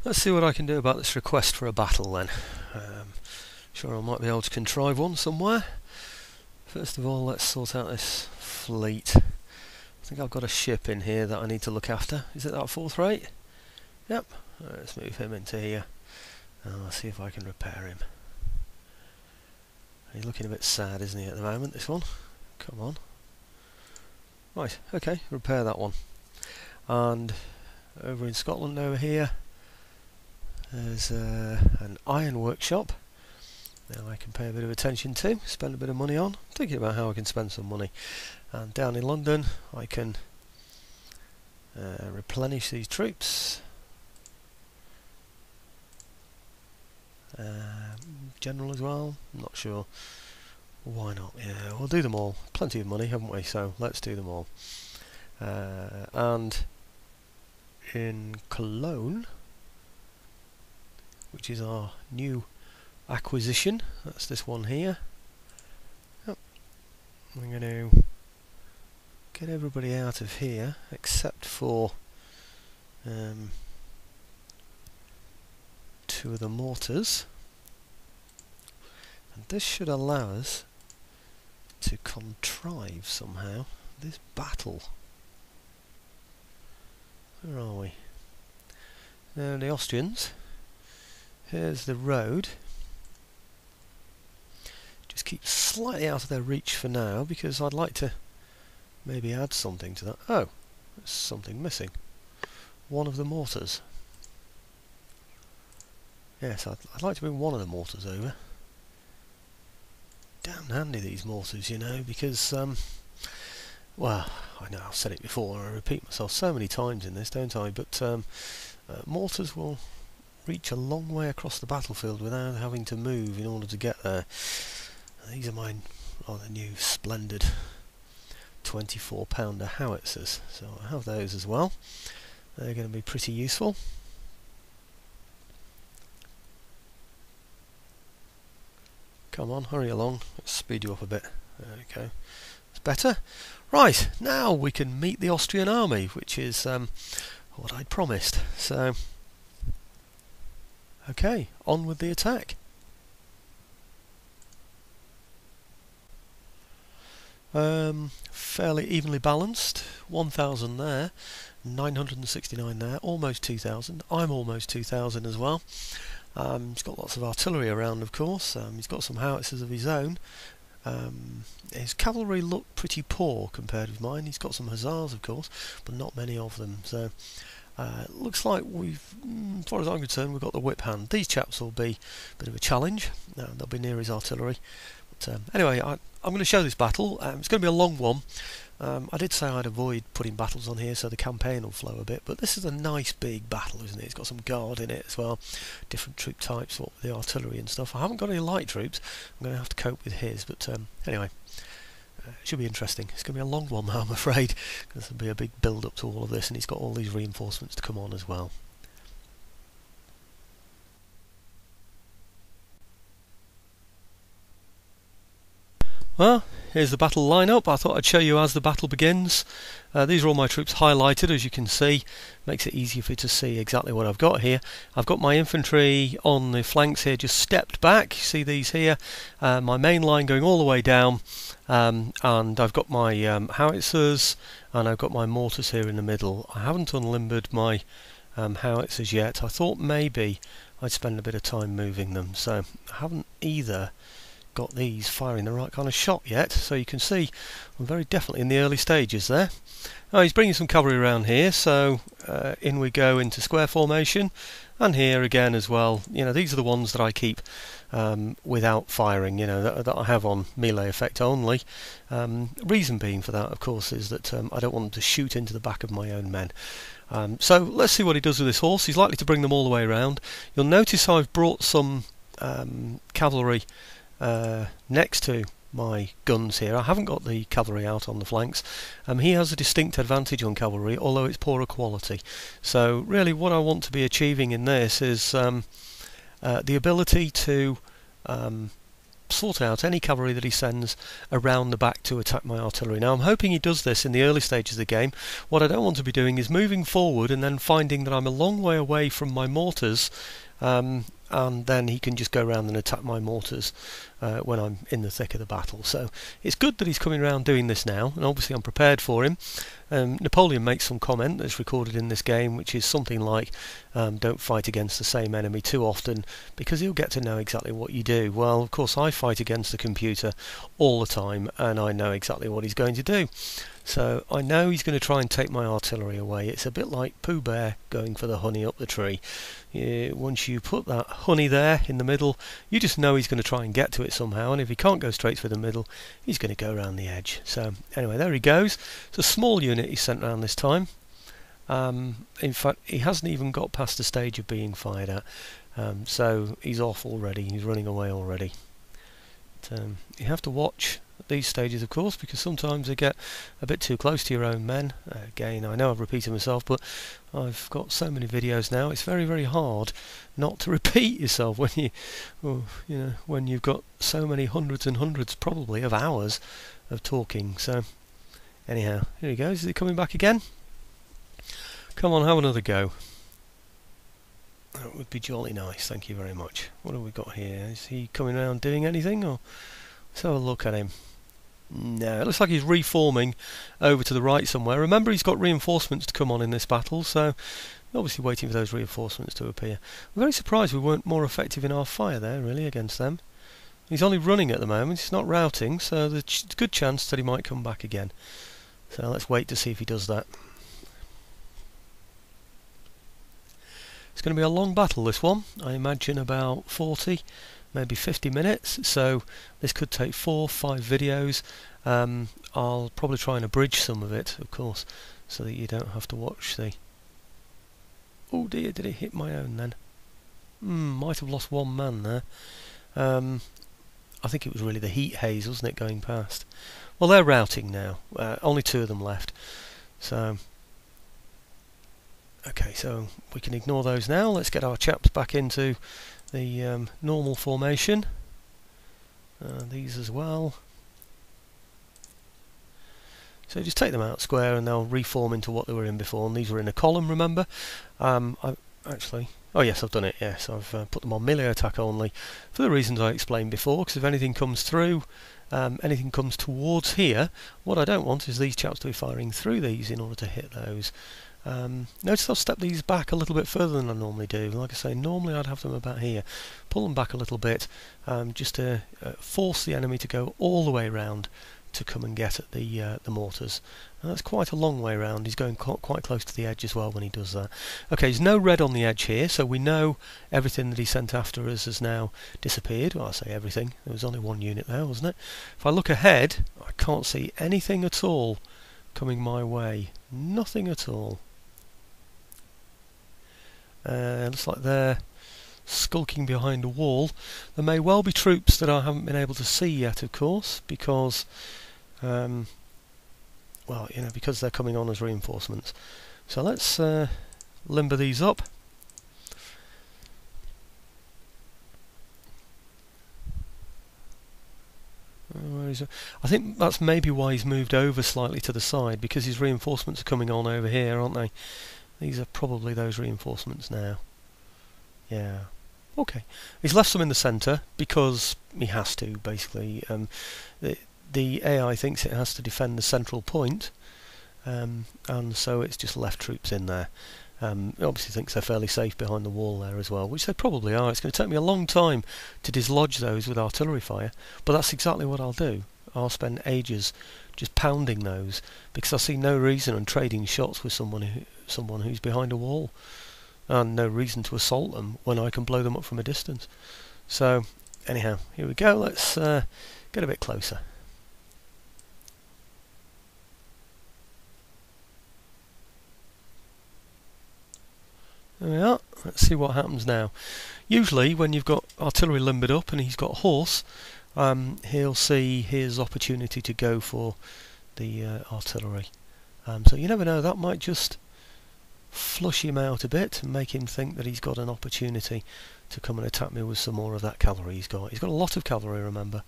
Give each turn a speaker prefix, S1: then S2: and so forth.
S1: Let's see what I can do about this request for a battle then. Sure, I might be able to contrive one somewhere. First of all, let's sort out this fleet. I think I've got a ship in here that I need to look after. Is it that fourth rate? Yep. Let's move him into here. I'll see if I can repair him. He's looking a bit sad, isn't he, at the moment, this one? Come on. Right, okay, repair that one. And over in Scotland over here, there's an iron workshop. Now I can pay a bit of attention to, spend a bit of money on. Thinking about how I can spend some money. And down in London, I can replenish these troops. General as well, I'm not sure. Why not? Yeah, we'll do them all. Plenty of money, haven't we? So let's do them all. And in Cologne, which is our new acquisition, that's this one here. Yep. I'm going to get everybody out of here except for two of the mortars, and this should allow us to contrive somehow this battle. Where are we? Now the Austrians, here's the road. Just keep slightly out of their reach for now, because I'd like to maybe add something to that. Oh, there's something missing. One of the mortars. Yes, I'd like to bring one of the mortars over. Damn handy these mortars, you know, because well, I know I've said it before, I repeat myself so many times in this, don't I? But mortars will reach a long way across the battlefield without having to move in order to get there. These are my rather new splendid 24-pounder howitzers, so I have those as well. They're going to be pretty useful. Come on, hurry along. Let's speed you up a bit. There we go. It's better. Right, now we can meet the Austrian army, which is what I'd promised. So, okay, on with the attack. Fairly evenly balanced. 1,000 there, 969 there, almost 2,000. I'm almost 2,000 as well. He's got lots of artillery around, of course. He's got some howitzers of his own. His cavalry look pretty poor compared with mine. He's got some hussars, of course, but not many of them. So it looks like we've, as far as I'm concerned, we've got the whip hand. These chaps will be a bit of a challenge. They'll be near his artillery. But anyway, I'm going to show this battle. It's going to be a long one. I did say I'd avoid putting battles on here so the campaign will flow a bit, but this is a nice big battle, isn't it? It's got some guard in it as well, different troop types, what with the artillery and stuff. I haven't got any light troops, I'm going to have to cope with his, but anyway, it should be interesting. It's going to be a long one though, I'm afraid, because there'll be a big build up to all of this, and he's got all these reinforcements to come on as well. Well, here's the battle lineup. I thought I'd show you as the battle begins. These are all my troops highlighted, as you can see. Makes it easier for you to see exactly what I've got here. I've got my infantry on the flanks here just stepped back. You see these here. My main line going all the way down. And I've got my howitzers, and I've got my mortars here in the middle. I haven't unlimbered my howitzers yet. I thought maybe I'd spend a bit of time moving them. So I haven't either got these firing the right kind of shot yet, so you can see I'm very definitely in the early stages there. Now he's bringing some cavalry around here, so in we go into square formation, and here again as well. You know, these are the ones that I keep without firing, you know, that I have on melee effect only. Reason being for that, of course, is that I don't want them to shoot into the back of my own men. So let's see what he does with this horse. He's likely to bring them all the way around. You'll notice I've brought some cavalry next to my guns here. I haven't got the cavalry out on the flanks. He has a distinct advantage on cavalry, although it's poorer quality. So really what I want to be achieving in this is the ability to sort out any cavalry that he sends around the back to attack my artillery. Now I'm hoping he does this in the early stages of the game. What I don't want to be doing is moving forward and then finding that I'm a long way away from my mortars, and then he can just go around and attack my mortars when I'm in the thick of the battle. So it's good that he's coming around doing this now, and obviously I'm prepared for him. Napoleon makes some comment that's recorded in this game, which is something like, don't fight against the same enemy too often, because he'll get to know exactly what you do. Well, of course I fight against the computer all the time, and I know exactly what he's going to do. So I know he's going to try and take my artillery away. It's a bit like Pooh Bear going for the honey up the tree. Once you put that honey there in the middle, you just know he's going to try and get to it somehow, and if he can't go straight through the middle, he's going to go around the edge. So anyway, there he goes. It's a small unit he sent round this time. In fact, he hasn't even got past the stage of being fired at, so he's off already. He's running away already. But, you have to watch these stages, of course, because sometimes they get a bit too close to your own men. Again, I know I've repeated myself, but I've got so many videos now. It's very, very hard not to repeat yourself when when you've got so many hundreds and hundreds, probably, of hours of talking. So, anyhow, here he goes. Is he coming back again? Come on, have another go. That would be jolly nice. Thank you very much. What have we got here? Is he coming around doing anything, or let's have a look at him. No, it looks like he's reforming over to the right somewhere. Remember, he's got reinforcements to come on in this battle, so obviously waiting for those reinforcements to appear. I'm very surprised we weren't more effective in our fire there, really, against them. He's only running at the moment, he's not routing, so there's a good chance that he might come back again. So let's wait to see if he does that. It's going to be a long battle, this one. I imagine about 40, maybe 50 minutes, so this could take 4 or 5 videos. I'll probably try and abridge some of it, of course, so that you don't have to watch the... Oh dear, did it hit my own then? Might have lost one man there. I think it was really the heat haze, wasn't it, going past? Well, they're routing now. Only 2 of them left. So... okay, so we can ignore those now. Let's get our chaps back into the normal formation. These as well. So just take them out square and they'll reform into what they were in before. And these were in a column, remember? Oh yes, I've done it, yes. I've put them on melee attack only for the reasons I explained before, because if anything comes through, anything comes towards here, what I don't want is these chaps to be firing through these in order to hit those. Notice I've stepped these back a little bit further than I normally do. Like I say, normally I'd have them about here. Pull them back a little bit, just to force the enemy to go all the way round to come and get at the mortars. And that's quite a long way round. He's going quite close to the edge as well when he does that. Okay, there's no red on the edge here, so we know everything that he sent after us has now disappeared. Well, I say everything. There was only one unit there, wasn't it? If I look ahead, I can't see anything at all coming my way. Nothing at all. Looks like they're skulking behind a wall. There may well be troops that I haven't been able to see yet, of course, because well, you know, because they're coming on as reinforcements. So let's limber these up. Where is it? I think that's maybe why he's moved over slightly to the side, because his reinforcements are coming on over here, aren't they? These are probably those reinforcements now. Yeah. Okay. He's left some in the centre because he has to, basically. The AI thinks it has to defend the central point, and so it's just left troops in there. It obviously thinks they're fairly safe behind the wall there as well, which they probably are. It's going to take me a long time to dislodge those with artillery fire, but that's exactly what I'll do. I'll spend ages just pounding those, because I see no reason in trading shots with someone who's behind a wall, and no reason to assault them when I can blow them up from a distance. So anyhow, here we go. Let's get a bit closer. There we are. Let's see what happens now. Usually when you've got artillery limbered up and he's got a horse, he'll see his opportunity to go for the artillery. So you never know, that might just flush him out a bit and make him think that he's got an opportunity to come and attack me with some more of that cavalry he's got. He's got a lot of cavalry, remember.